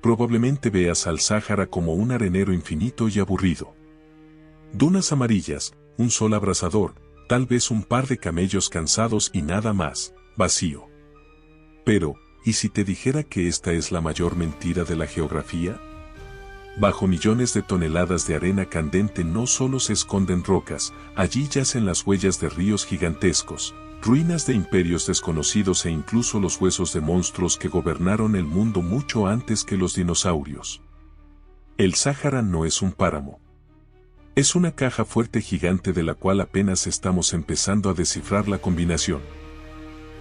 probablemente veas al Sáhara como un arenero infinito y aburrido. Dunas amarillas, un sol abrasador, tal vez un par de camellos cansados y nada más, vacío. Pero, ¿y si te dijera que esta es la mayor mentira de la geografía? Bajo millones de toneladas de arena candente no solo se esconden rocas, allí yacen las huellas de ríos gigantescos, ruinas de imperios desconocidos e incluso los huesos de monstruos que gobernaron el mundo mucho antes que los dinosaurios. El Sáhara no es un páramo. Es una caja fuerte gigante de la cual apenas estamos empezando a descifrar la combinación.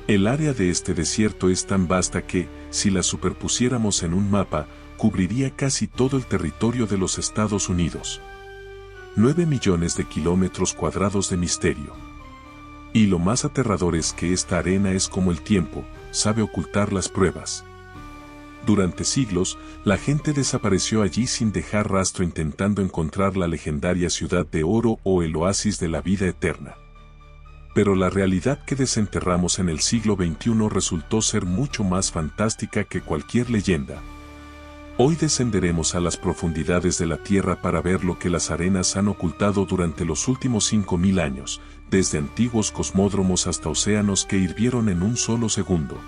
El área de este desierto es tan vasta que, si la superpusiéramos en un mapa, cubriría casi todo el territorio de los Estados Unidos. 9 millones de kilómetros cuadrados de misterio. Y lo más aterrador es que esta arena es como el tiempo, sabe ocultar las pruebas. Durante siglos, la gente desapareció allí sin dejar rastro intentando encontrar la legendaria ciudad de oro o el oasis de la vida eterna. Pero la realidad que desenterramos en el siglo XXI resultó ser mucho más fantástica que cualquier leyenda. Hoy descenderemos a las profundidades de la Tierra para ver lo que las arenas han ocultado durante los últimos 5000 años, desde antiguos cosmódromos hasta océanos que hirvieron en un solo segundo.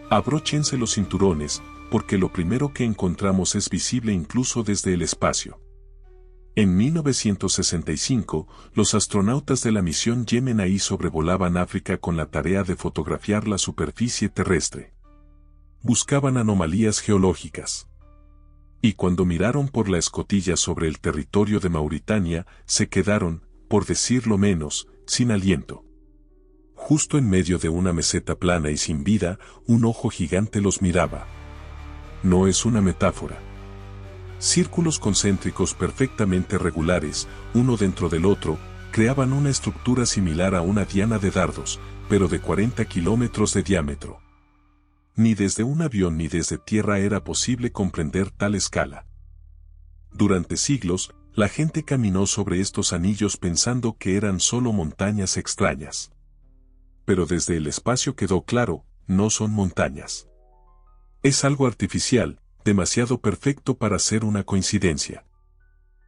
Abróchense los cinturones, porque lo primero que encontramos es visible incluso desde el espacio. En 1965, los astronautas de la misión Gemini sobrevolaban África con la tarea de fotografiar la superficie terrestre. Buscaban anomalías geológicas. Y cuando miraron por la escotilla sobre el territorio de Mauritania, se quedaron, por decirlo menos, sin aliento. Justo en medio de una meseta plana y sin vida, un ojo gigante los miraba. No es una metáfora. Círculos concéntricos perfectamente regulares, uno dentro del otro, creaban una estructura similar a una diana de dardos, pero de 40 kilómetros de diámetro. Ni desde un avión ni desde tierra era posible comprender tal escala. Durante siglos, la gente caminó sobre estos anillos pensando que eran solo montañas extrañas. Pero desde el espacio quedó claro, no son montañas. Es algo artificial, demasiado perfecto para ser una coincidencia.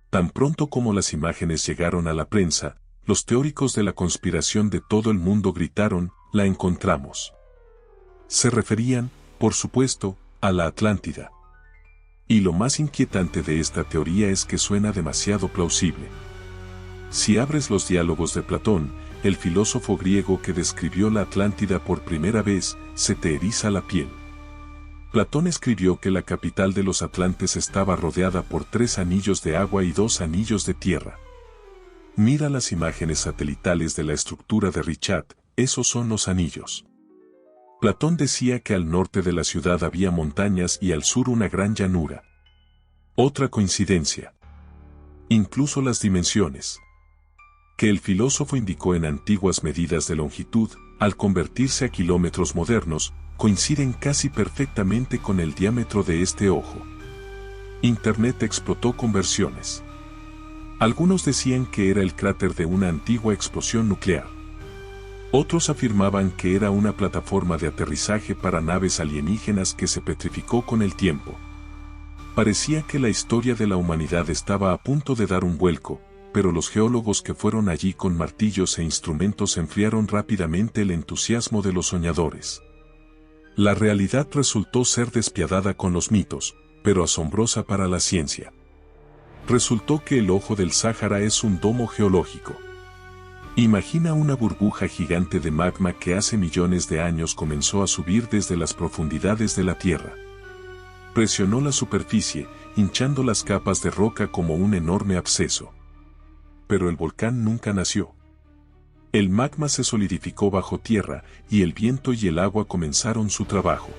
Tan pronto como las imágenes llegaron a la prensa, los teóricos de la conspiración de todo el mundo gritaron, "La encontramos". Se referían, por supuesto, a la Atlántida. Y lo más inquietante de esta teoría es que suena demasiado plausible. Si abres los diálogos de Platón, el filósofo griego que describió la Atlántida por primera vez, se te eriza la piel. Platón escribió que la capital de los atlantes estaba rodeada por 3 anillos de agua y 2 anillos de tierra. Mira las imágenes satelitales de la estructura de Richat, esos son los anillos. Platón decía que al norte de la ciudad había montañas y al sur una gran llanura. Otra coincidencia. Incluso las dimensiones que el filósofo indicó en antiguas medidas de longitud, al convertirse a kilómetros modernos, coinciden casi perfectamente con el diámetro de este ojo. Internet explotó con versiones. Algunos decían que era el cráter de una antigua explosión nuclear. Otros afirmaban que era una plataforma de aterrizaje para naves alienígenas que se petrificó con el tiempo. Parecía que la historia de la humanidad estaba a punto de dar un vuelco, pero los geólogos que fueron allí con martillos e instrumentos enfriaron rápidamente el entusiasmo de los soñadores. La realidad resultó ser despiadada con los mitos, pero asombrosa para la ciencia. Resultó que el ojo del Sáhara es un domo geológico. Imagina una burbuja gigante de magma que hace millones de años comenzó a subir desde las profundidades de la Tierra. Presionó la superficie, hinchando las capas de roca como un enorme absceso. Pero el volcán nunca nació. El magma se solidificó bajo tierra y el viento y el agua comenzaron su trabajo.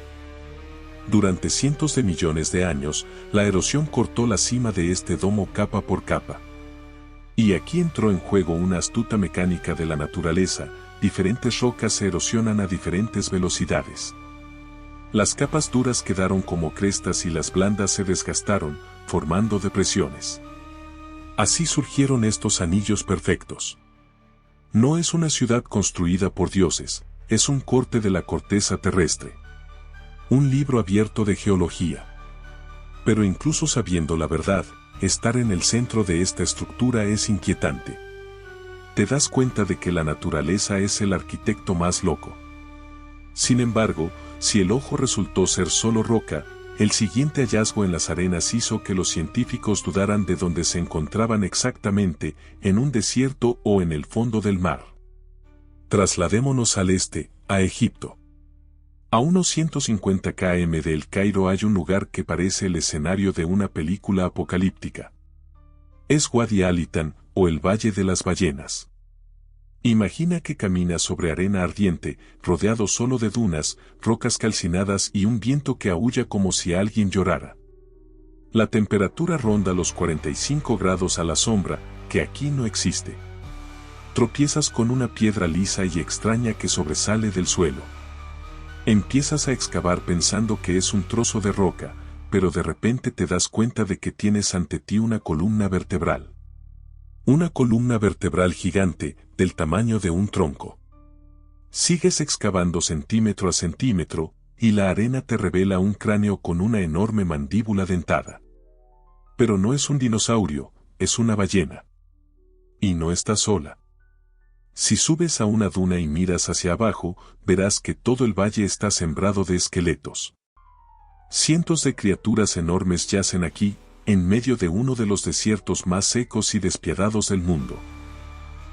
Durante cientos de millones de años, la erosión cortó la cima de este domo capa por capa. Y aquí entró en juego una astuta mecánica de la naturaleza, diferentes rocas se erosionan a diferentes velocidades. Las capas duras quedaron como crestas y las blandas se desgastaron, formando depresiones. Así surgieron estos anillos perfectos. No es una ciudad construida por dioses, es un corte de la corteza terrestre. Un libro abierto de geología. Pero incluso sabiendo la verdad, estar en el centro de esta estructura es inquietante. Te das cuenta de que la naturaleza es el arquitecto más loco. Sin embargo, si el ojo resultó ser solo roca, el siguiente hallazgo en las arenas hizo que los científicos dudaran de dónde se encontraban exactamente, en un desierto o en el fondo del mar. Trasladémonos al este, a Egipto. A unos 150 km de El Cairo hay un lugar que parece el escenario de una película apocalíptica. Es Wadi Alitan, o el Valle de las Ballenas. Imagina que caminas sobre arena ardiente, rodeado solo de dunas, rocas calcinadas y un viento que aúlla como si alguien llorara. La temperatura ronda los 45 grados a la sombra, que aquí no existe. Tropiezas con una piedra lisa y extraña que sobresale del suelo. Empiezas a excavar pensando que es un trozo de roca, pero de repente te das cuenta de que tienes ante ti una columna vertebral. Una columna vertebral gigante, del tamaño de un tronco. Sigues excavando centímetro a centímetro, y la arena te revela un cráneo con una enorme mandíbula dentada. Pero no es un dinosaurio, es una ballena. Y no está sola. Si subes a una duna y miras hacia abajo, verás que todo el valle está sembrado de esqueletos. Cientos de criaturas enormes yacen aquí, en medio de uno de los desiertos más secos y despiadados del mundo.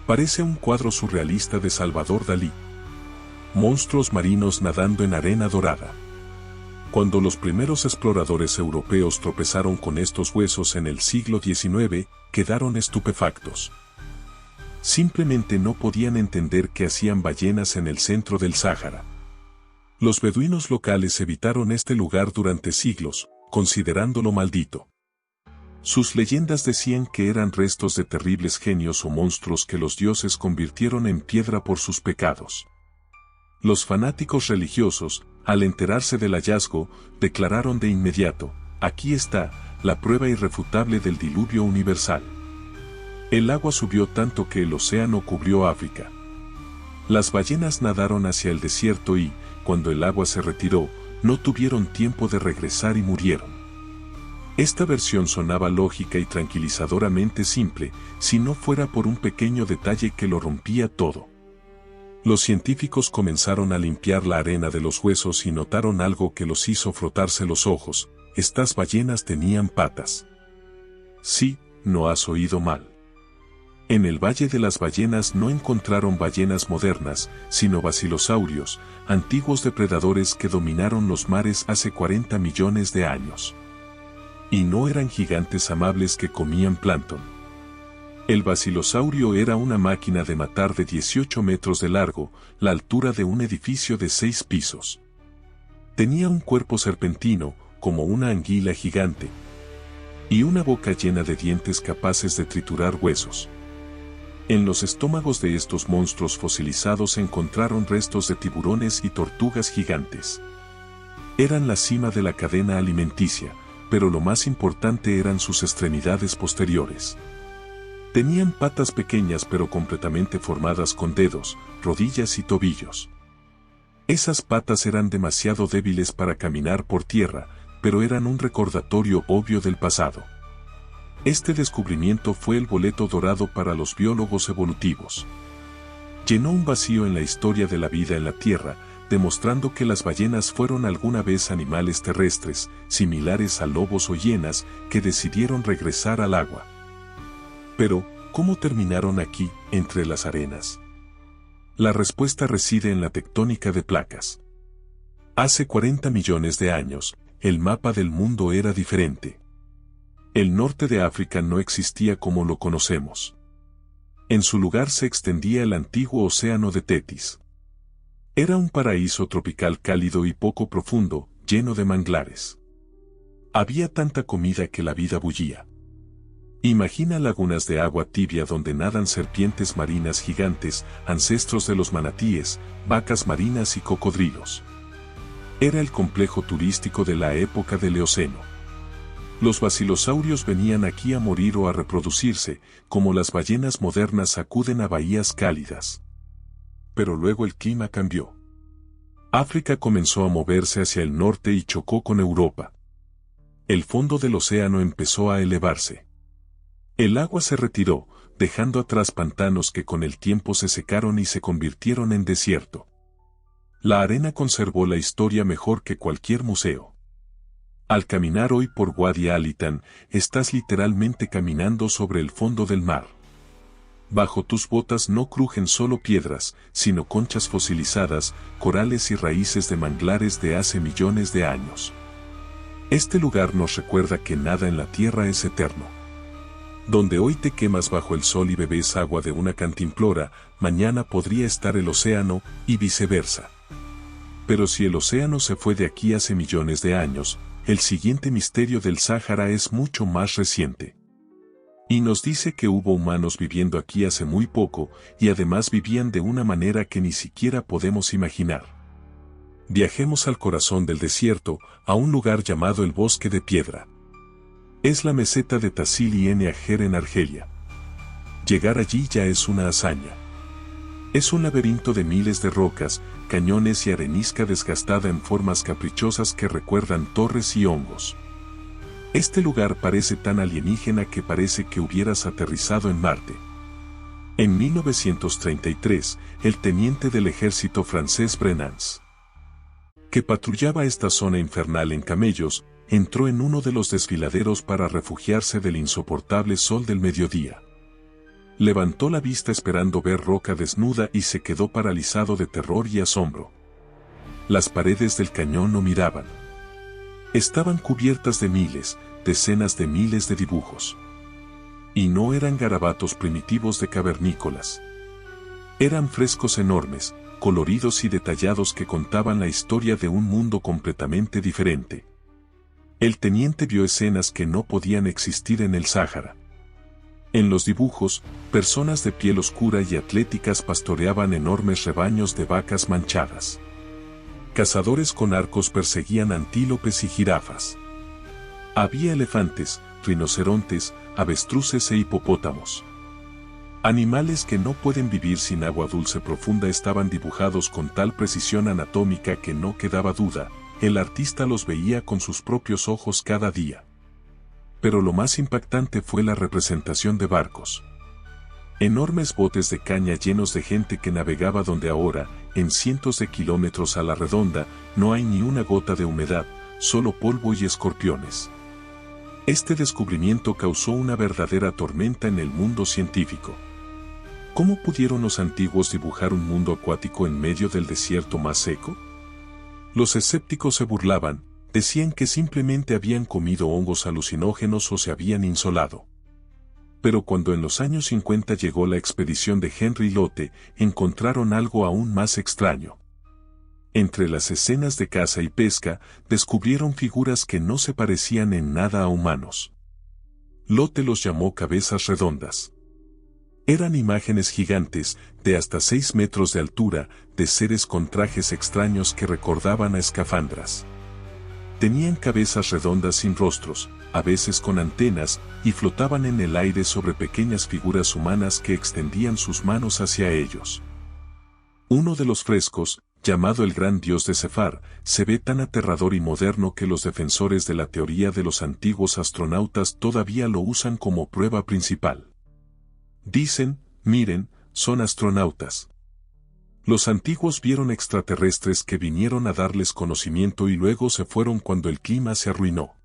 Parece un cuadro surrealista de Salvador Dalí. Monstruos marinos nadando en arena dorada. Cuando los primeros exploradores europeos tropezaron con estos huesos en el siglo XIX, quedaron estupefactos. Simplemente no podían entender qué hacían ballenas en el centro del Sáhara. Los beduinos locales evitaron este lugar durante siglos, considerándolo maldito. Sus leyendas decían que eran restos de terribles genios o monstruos que los dioses convirtieron en piedra por sus pecados. Los fanáticos religiosos, al enterarse del hallazgo, declararon de inmediato: aquí está, la prueba irrefutable del diluvio universal. El agua subió tanto que el océano cubrió África. Las ballenas nadaron hacia el desierto y, cuando el agua se retiró, no tuvieron tiempo de regresar y murieron. Esta versión sonaba lógica y tranquilizadoramente simple, si no fuera por un pequeño detalle que lo rompía todo. Los científicos comenzaron a limpiar la arena de los huesos y notaron algo que los hizo frotarse los ojos: estas ballenas tenían patas. Sí, no has oído mal. En el Valle de las Ballenas no encontraron ballenas modernas, sino basilosaurios, antiguos depredadores que dominaron los mares hace 40 millones de años. Y no eran gigantes amables que comían plancton. El basilosaurio era una máquina de matar de 18 metros de largo, la altura de un edificio de 6 pisos. Tenía un cuerpo serpentino, como una anguila gigante, y una boca llena de dientes capaces de triturar huesos. En los estómagos de estos monstruos fosilizados se encontraron restos de tiburones y tortugas gigantes. Eran la cima de la cadena alimenticia, pero lo más importante eran sus extremidades posteriores. Tenían patas pequeñas pero completamente formadas con dedos, rodillas y tobillos. Esas patas eran demasiado débiles para caminar por tierra, pero eran un recordatorio obvio del pasado. Este descubrimiento fue el boleto dorado para los biólogos evolutivos. Llenó un vacío en la historia de la vida en la Tierra, demostrando que las ballenas fueron alguna vez animales terrestres, similares a lobos o hienas, que decidieron regresar al agua. Pero, ¿cómo terminaron aquí, entre las arenas? La respuesta reside en la tectónica de placas. Hace 40 millones de años, el mapa del mundo era diferente. El norte de África no existía como lo conocemos. En su lugar se extendía el antiguo océano de Tetis. Era un paraíso tropical cálido y poco profundo, lleno de manglares. Había tanta comida que la vida bullía. Imagina lagunas de agua tibia donde nadan serpientes marinas gigantes, ancestros de los manatíes, vacas marinas y cocodrilos. Era el complejo turístico de la época del Eoceno. Los basilosaurios venían aquí a morir o a reproducirse, como las ballenas modernas acuden a bahías cálidas. Pero luego el clima cambió. África comenzó a moverse hacia el norte y chocó con Europa. El fondo del océano empezó a elevarse. El agua se retiró, dejando atrás pantanos que con el tiempo se secaron y se convirtieron en desierto. La arena conservó la historia mejor que cualquier museo. Al caminar hoy por Wadi Alitan, estás literalmente caminando sobre el fondo del mar. Bajo tus botas no crujen solo piedras, sino conchas fosilizadas, corales y raíces de manglares de hace millones de años. Este lugar nos recuerda que nada en la tierra es eterno. Donde hoy te quemas bajo el sol y bebes agua de una cantimplora, mañana podría estar el océano, y viceversa. Pero si el océano se fue de aquí hace millones de años, el siguiente misterio del Sáhara es mucho más reciente. Y nos dice que hubo humanos viviendo aquí hace muy poco, y además vivían de una manera que ni siquiera podemos imaginar. Viajemos al corazón del desierto, a un lugar llamado el Bosque de Piedra. Es la meseta de Tassili en Ajer en Argelia. Llegar allí ya es una hazaña. Es un laberinto de miles de rocas, cañones y arenisca desgastada en formas caprichosas que recuerdan torres y hongos. Este lugar parece tan alienígena que parece que hubieras aterrizado en Marte. En 1933, el teniente del ejército francés Brennans, que patrullaba esta zona infernal en camellos, entró en uno de los desfiladeros para refugiarse del insoportable sol del mediodía. Levantó la vista esperando ver roca desnuda y se quedó paralizado de terror y asombro. Las paredes del cañón no miraban. Estaban cubiertas de miles, decenas de miles de dibujos. Y no eran garabatos primitivos de cavernícolas. Eran frescos enormes, coloridos y detallados que contaban la historia de un mundo completamente diferente. El teniente vio escenas que no podían existir en el Sáhara. En los dibujos, personas de piel oscura y atléticas pastoreaban enormes rebaños de vacas manchadas. Cazadores con arcos perseguían antílopes y jirafas. Había elefantes, rinocerontes, avestruces e hipopótamos. Animales que no pueden vivir sin agua dulce profunda estaban dibujados con tal precisión anatómica que no quedaba duda, el artista los veía con sus propios ojos cada día. Pero lo más impactante fue la representación de barcos. Enormes botes de caña llenos de gente que navegaba donde ahora, en cientos de kilómetros a la redonda, no hay ni una gota de humedad, solo polvo y escorpiones. Este descubrimiento causó una verdadera tormenta en el mundo científico. ¿Cómo pudieron los antiguos dibujar un mundo acuático en medio del desierto más seco? Los escépticos se burlaban, decían que simplemente habían comido hongos alucinógenos o se habían insolado. Pero cuando en los años 50 llegó la expedición de Henry Lotte, encontraron algo aún más extraño. Entre las escenas de caza y pesca, descubrieron figuras que no se parecían en nada a humanos. Lotte los llamó cabezas redondas. Eran imágenes gigantes, de hasta 6 metros de altura, de seres con trajes extraños que recordaban a escafandras. Tenían cabezas redondas sin rostros, a veces con antenas, y flotaban en el aire sobre pequeñas figuras humanas que extendían sus manos hacia ellos. Uno de los frescos, llamado el Gran Dios de Sefar, se ve tan aterrador y moderno que los defensores de la teoría de los antiguos astronautas todavía lo usan como prueba principal. Dicen, miren, son astronautas. Los antiguos vieron extraterrestres que vinieron a darles conocimiento y luego se fueron cuando el clima se arruinó.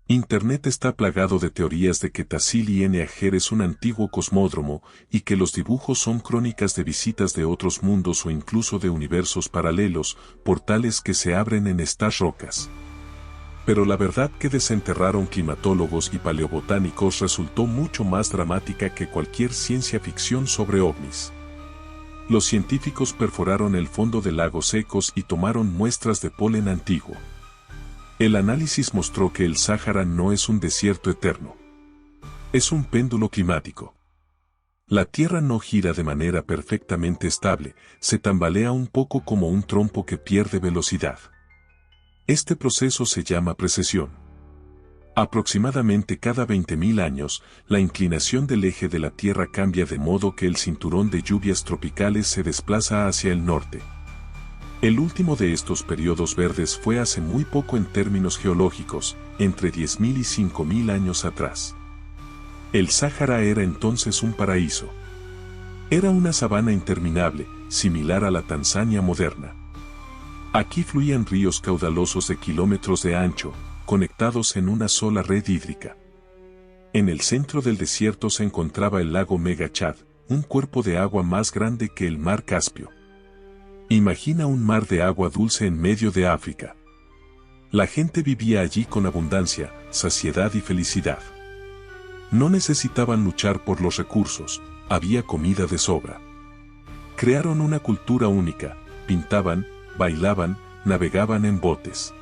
Internet está plagado de teorías de que Tassili Ajer es un antiguo cosmódromo y que los dibujos son crónicas de visitas de otros mundos o incluso de universos paralelos, portales que se abren en estas rocas. Pero la verdad que desenterraron climatólogos y paleobotánicos resultó mucho más dramática que cualquier ciencia ficción sobre ovnis. Los científicos perforaron el fondo de lagos secos y tomaron muestras de polen antiguo. El análisis mostró que el Sáhara no es un desierto eterno. Es un péndulo climático. La Tierra no gira de manera perfectamente estable, se tambalea un poco como un trompo que pierde velocidad. Este proceso se llama precesión. Aproximadamente cada 20.000 años, la inclinación del eje de la Tierra cambia de modo que el cinturón de lluvias tropicales se desplaza hacia el norte. El último de estos periodos verdes fue hace muy poco en términos geológicos, entre 10.000 y 5.000 años atrás. El Sáhara era entonces un paraíso. Era una sabana interminable, similar a la Tanzania moderna. Aquí fluían ríos caudalosos de kilómetros de ancho, conectados en una sola red hídrica. En el centro del desierto se encontraba el lago Mega Chad, un cuerpo de agua más grande que el mar Caspio. Imagina un mar de agua dulce en medio de África. La gente vivía allí con abundancia, saciedad y felicidad. No necesitaban luchar por los recursos, había comida de sobra. Crearon una cultura única, pintaban, bailaban, navegaban en botes.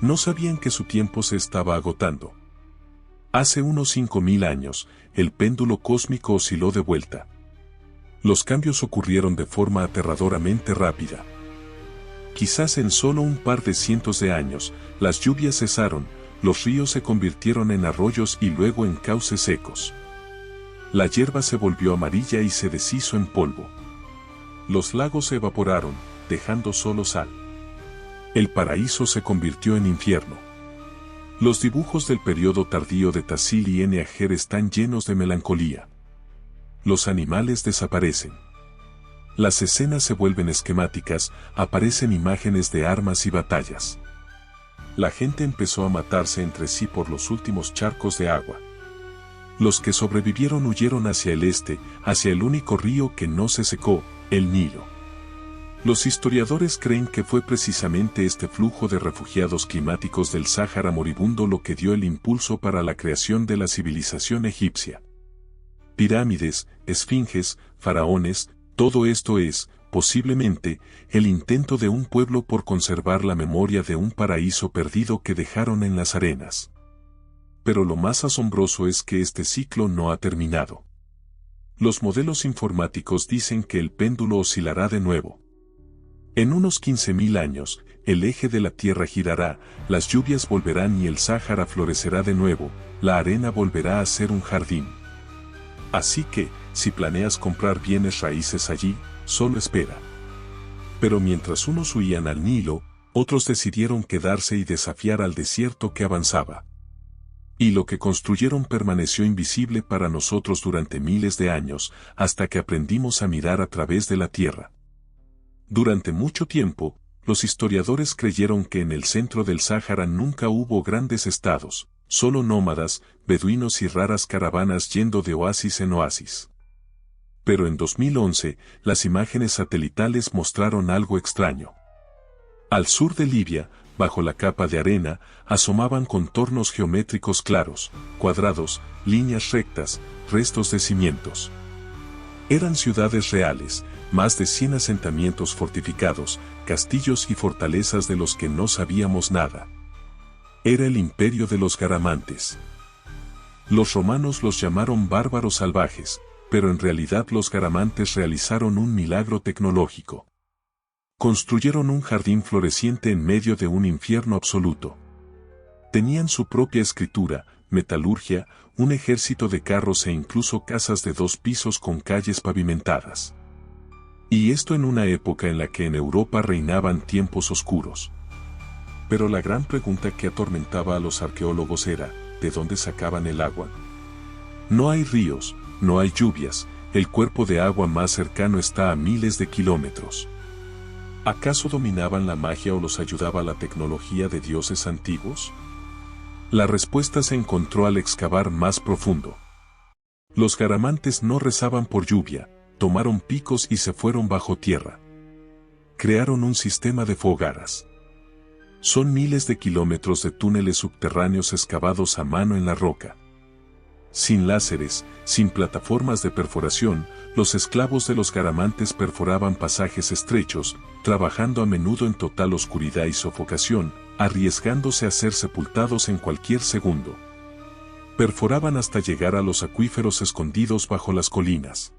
No sabían que su tiempo se estaba agotando. Hace unos 5.000 años, el péndulo cósmico osciló de vuelta. Los cambios ocurrieron de forma aterradoramente rápida. Quizás en solo un par de cientos de años, las lluvias cesaron, los ríos se convirtieron en arroyos y luego en cauces secos. La hierba se volvió amarilla y se deshizo en polvo. Los lagos se evaporaron, dejando solo sal. El paraíso se convirtió en infierno. Los dibujos del periodo tardío de Tassil y Ene Ajer están llenos de melancolía. Los animales desaparecen. Las escenas se vuelven esquemáticas, aparecen imágenes de armas y batallas. La gente empezó a matarse entre sí por los últimos charcos de agua. Los que sobrevivieron huyeron hacia el este, hacia el único río que no se secó, el Nilo. Los historiadores creen que fue precisamente este flujo de refugiados climáticos del Sáhara moribundo lo que dio el impulso para la creación de la civilización egipcia. Pirámides, esfinges, faraones, todo esto es, posiblemente, el intento de un pueblo por conservar la memoria de un paraíso perdido que dejaron en las arenas. Pero lo más asombroso es que este ciclo no ha terminado. Los modelos informáticos dicen que el péndulo oscilará de nuevo. En unos 15.000 años, el eje de la Tierra girará, las lluvias volverán y el Sáhara florecerá de nuevo, la arena volverá a ser un jardín. Así que, si planeas comprar bienes raíces allí, solo espera. Pero mientras unos huían al Nilo, otros decidieron quedarse y desafiar al desierto que avanzaba. Y lo que construyeron permaneció invisible para nosotros durante miles de años, hasta que aprendimos a mirar a través de la tierra. Durante mucho tiempo, los historiadores creyeron que en el centro del Sáhara nunca hubo grandes estados, solo nómadas, beduinos y raras caravanas yendo de oasis en oasis. Pero en 2011, las imágenes satelitales mostraron algo extraño. Al sur de Libia, bajo la capa de arena, asomaban contornos geométricos claros, cuadrados, líneas rectas, restos de cimientos. Eran ciudades reales, más de 100 asentamientos fortificados, castillos y fortalezas de los que no sabíamos nada. Era el imperio de los garamantes. Los romanos los llamaron bárbaros salvajes, pero en realidad los garamantes realizaron un milagro tecnológico. Construyeron un jardín floreciente en medio de un infierno absoluto. Tenían su propia escritura, metalurgia, un ejército de carros e incluso casas de 2 pisos con calles pavimentadas. Y esto en una época en la que en Europa reinaban tiempos oscuros. Pero la gran pregunta que atormentaba a los arqueólogos era, ¿de dónde sacaban el agua? No hay ríos, no hay lluvias, el cuerpo de agua más cercano está a miles de kilómetros. ¿Acaso dominaban la magia o los ayudaba la tecnología de dioses antiguos? La respuesta se encontró al excavar más profundo. Los garamantes no rezaban por lluvia, tomaron picos y se fueron bajo tierra. Crearon un sistema de fogaras. Son miles de kilómetros de túneles subterráneos excavados a mano en la roca. Sin láseres, sin plataformas de perforación, los esclavos de los garamantes perforaban pasajes estrechos, trabajando a menudo en total oscuridad y sofocación, arriesgándose a ser sepultados en cualquier segundo. Perforaban hasta llegar a los acuíferos escondidos bajo las colinas.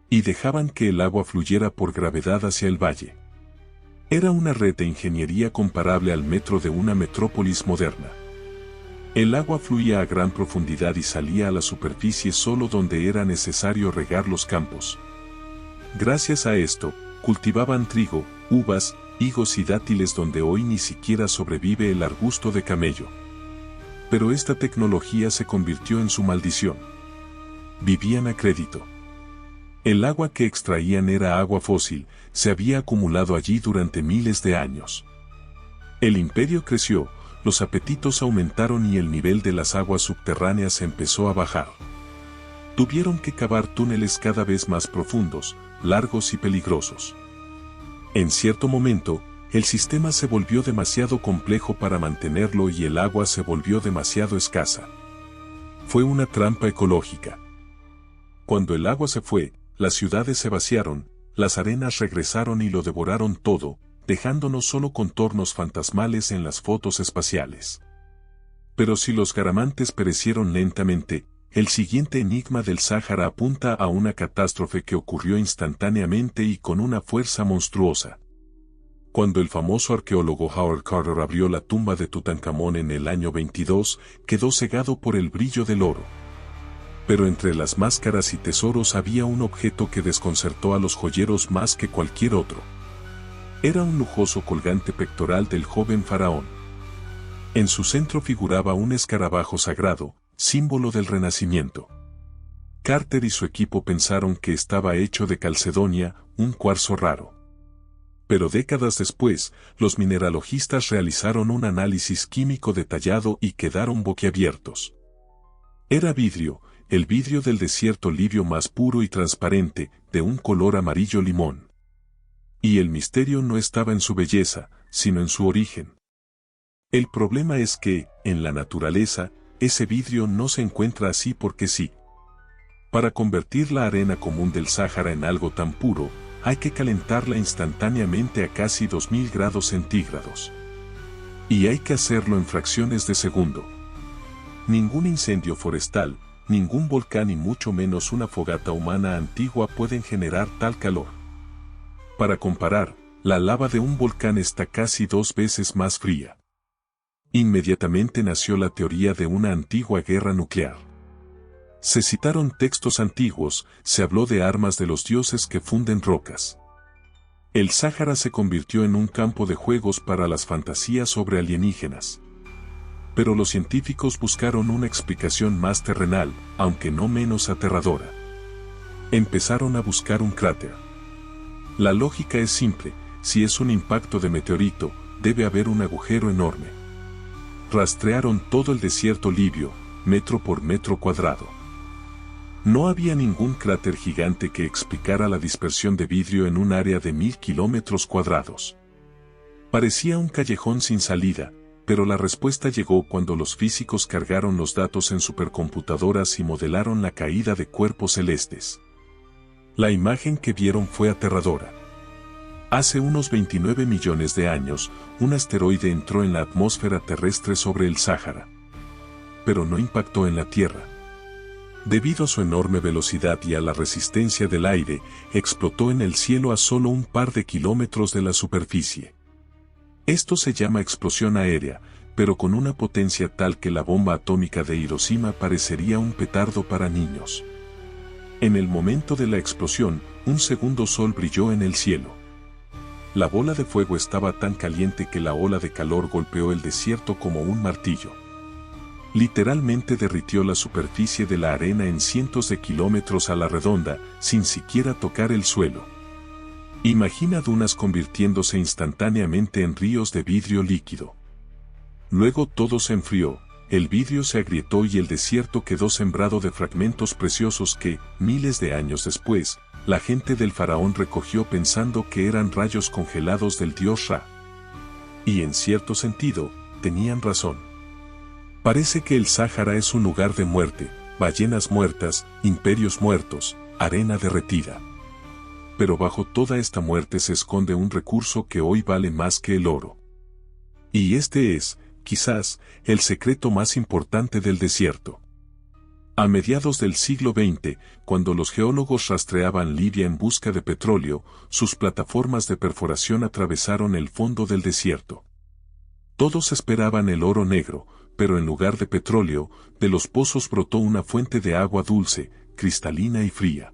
Y dejaban que el agua fluyera por gravedad hacia el valle. Era una red de ingeniería comparable al metro de una metrópolis moderna. El agua fluía a gran profundidad y salía a la superficie solo donde era necesario regar los campos. Gracias a esto, cultivaban trigo, uvas, higos y dátiles donde hoy ni siquiera sobrevive el arbusto de camello. Pero esta tecnología se convirtió en su maldición. Vivían a crédito. El agua que extraían era agua fósil, se había acumulado allí durante miles de años. El imperio creció, los apetitos aumentaron y el nivel de las aguas subterráneas empezó a bajar. Tuvieron que cavar túneles cada vez más profundos, largos y peligrosos. En cierto momento, el sistema se volvió demasiado complejo para mantenerlo y el agua se volvió demasiado escasa. Fue una trampa ecológica. Cuando el agua se fue, las ciudades se vaciaron, las arenas regresaron y lo devoraron todo, dejándonos solo contornos fantasmales en las fotos espaciales. Pero si los garamantes perecieron lentamente, el siguiente enigma del Sáhara apunta a una catástrofe que ocurrió instantáneamente y con una fuerza monstruosa. Cuando el famoso arqueólogo Howard Carter abrió la tumba de Tutankamón en el año 22, quedó cegado por el brillo del oro. Pero entre las máscaras y tesoros había un objeto que desconcertó a los joyeros más que cualquier otro. Era un lujoso colgante pectoral del joven faraón. En su centro figuraba un escarabajo sagrado, símbolo del Renacimiento. Carter y su equipo pensaron que estaba hecho de calcedonia, un cuarzo raro. Pero décadas después, los mineralogistas realizaron un análisis químico detallado y quedaron boquiabiertos. Era vidrio, el vidrio del desierto libio más puro y transparente, de un color amarillo limón. Y el misterio no estaba en su belleza, sino en su origen. El problema es que, en la naturaleza, ese vidrio no se encuentra así porque sí. Para convertir la arena común del Sáhara en algo tan puro, hay que calentarla instantáneamente a casi 2000 grados centígrados. Y hay que hacerlo en fracciones de segundo. Ningún incendio forestal, ningún volcán y mucho menos una fogata humana antigua pueden generar tal calor. Para comparar, la lava de un volcán está casi 2 veces más fría. Inmediatamente nació la teoría de una antigua guerra nuclear. Se citaron textos antiguos, se habló de armas de los dioses que funden rocas. El Sáhara se convirtió en un campo de juegos para las fantasías sobre alienígenas. Pero los científicos buscaron una explicación más terrenal, aunque no menos aterradora. Empezaron a buscar un cráter. La lógica es simple, si es un impacto de meteorito, debe haber un agujero enorme. Rastrearon todo el desierto libio, metro por metro cuadrado. No había ningún cráter gigante que explicara la dispersión de vidrio en un área de 1000 kilómetros cuadrados. Parecía un callejón sin salida, pero la respuesta llegó cuando los físicos cargaron los datos en supercomputadoras y modelaron la caída de cuerpos celestes. La imagen que vieron fue aterradora. Hace unos 29 millones de años, un asteroide entró en la atmósfera terrestre sobre el Sáhara. Pero no impactó en la Tierra. Debido a su enorme velocidad y a la resistencia del aire, explotó en el cielo a solo un par de kilómetros de la superficie. Esto se llama explosión aérea, pero con una potencia tal que la bomba atómica de Hiroshima parecería un petardo para niños. En el momento de la explosión, un segundo sol brilló en el cielo. La bola de fuego estaba tan caliente que la ola de calor golpeó el desierto como un martillo. Literalmente derritió la superficie de la arena en cientos de kilómetros a la redonda, sin siquiera tocar el suelo. Imagina dunas convirtiéndose instantáneamente en ríos de vidrio líquido. Luego todo se enfrió, el vidrio se agrietó y el desierto quedó sembrado de fragmentos preciosos que, miles de años después, la gente del faraón recogió pensando que eran rayos congelados del dios Ra. Y en cierto sentido, tenían razón. Parece que el Sáhara es un lugar de muerte, ballenas muertas, imperios muertos, arena derretida. Pero bajo toda esta muerte se esconde un recurso que hoy vale más que el oro. Y este es, quizás, el secreto más importante del desierto. A mediados del siglo XX, cuando los geólogos rastreaban Libia en busca de petróleo, sus plataformas de perforación atravesaron el fondo del desierto. Todos esperaban el oro negro, pero en lugar de petróleo, de los pozos brotó una fuente de agua dulce, cristalina y fría.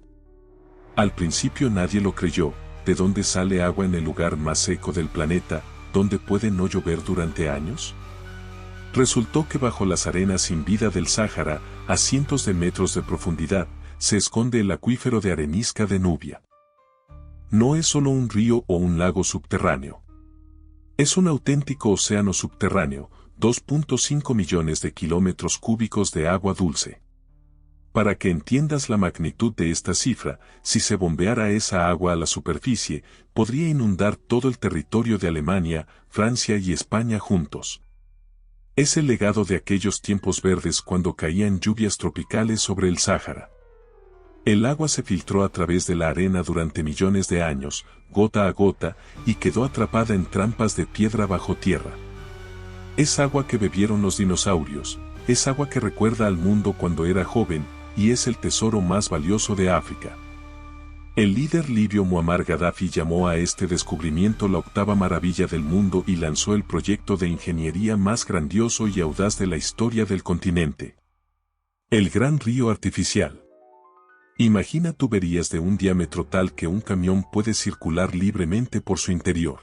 Al principio nadie lo creyó, ¿De dónde sale agua en el lugar más seco del planeta, donde puede no llover durante años? Resultó que bajo las arenas sin vida del Sáhara, a cientos de metros de profundidad, se esconde el acuífero de arenisca de Nubia. No es solo un río o un lago subterráneo. Es un auténtico océano subterráneo, 2.5 millones de kilómetros cúbicos de agua dulce. Para que entiendas la magnitud de esta cifra, si se bombeara esa agua a la superficie, podría inundar todo el territorio de Alemania, Francia y España juntos. Es el legado de aquellos tiempos verdes cuando caían lluvias tropicales sobre el Sáhara. El agua se filtró a través de la arena durante millones de años, gota a gota, y quedó atrapada en trampas de piedra bajo tierra. Es agua que bebieron los dinosaurios, es agua que recuerda al mundo cuando era joven, y es el tesoro más valioso de África. El líder libio Muammar Gaddafi llamó a este descubrimiento la octava maravilla del mundo y lanzó el proyecto de ingeniería más grandioso y audaz de la historia del continente. El Gran Río Artificial. Imagina tuberías de un diámetro tal que un camión puede circular libremente por su interior.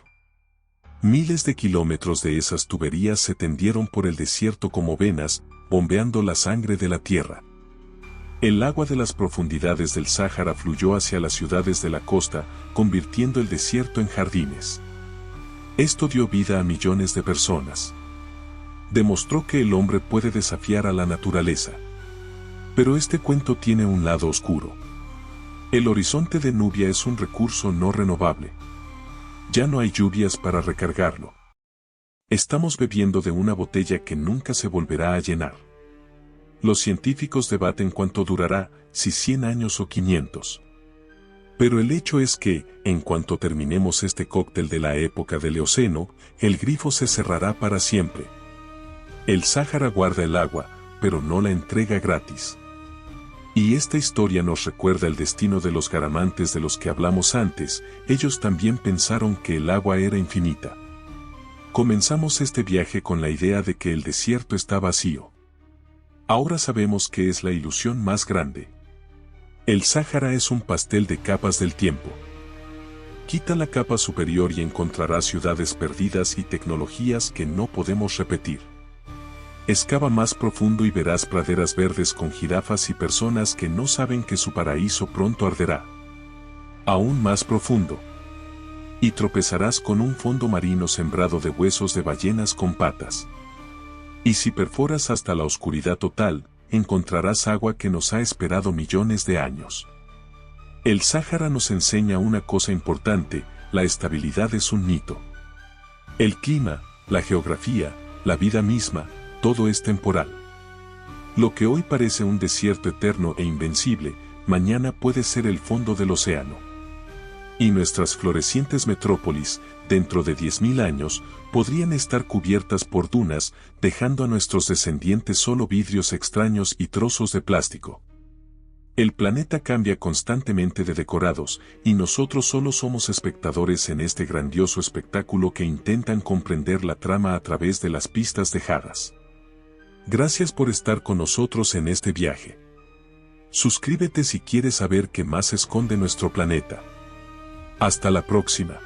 Miles de kilómetros de esas tuberías se tendieron por el desierto como venas, bombeando la sangre de la tierra. El agua de las profundidades del Sáhara fluyó hacia las ciudades de la costa, convirtiendo el desierto en jardines. Esto dio vida a millones de personas. Demostró que el hombre puede desafiar a la naturaleza. Pero este cuento tiene un lado oscuro. El horizonte de Nubia es un recurso no renovable. Ya no hay lluvias para recargarlo. Estamos bebiendo de una botella que nunca se volverá a llenar. Los científicos debaten cuánto durará, si 100 años o 500. Pero el hecho es que, en cuanto terminemos este cóctel de la época del Eoceno, el grifo se cerrará para siempre. El Sáhara guarda el agua, pero no la entrega gratis. Y esta historia nos recuerda el destino de los garamantes de los que hablamos antes. Ellos también pensaron que el agua era infinita. Comenzamos este viaje con la idea de que el desierto está vacío. Ahora sabemos que es la ilusión más grande. El Sáhara es un pastel de capas del tiempo. Quita la capa superior y encontrarás ciudades perdidas y tecnologías que no podemos repetir. Excava más profundo y verás praderas verdes con jirafas y personas que no saben que su paraíso pronto arderá. Aún más profundo. Y tropezarás con un fondo marino sembrado de huesos de ballenas con patas. Y si perforas hasta la oscuridad total, encontrarás agua que nos ha esperado millones de años. El Sáhara nos enseña una cosa importante: la estabilidad es un mito. El clima, la geografía, la vida misma, todo es temporal. Lo que hoy parece un desierto eterno e invencible, mañana puede ser el fondo del océano. Y nuestras florecientes metrópolis, dentro de 10.000 años, podrían estar cubiertas por dunas, dejando a nuestros descendientes solo vidrios extraños y trozos de plástico. El planeta cambia constantemente de decorados, y nosotros solo somos espectadores en este grandioso espectáculo que intentan comprender la trama a través de las pistas dejadas. Gracias por estar con nosotros en este viaje. Suscríbete si quieres saber qué más esconde nuestro planeta. Hasta la próxima.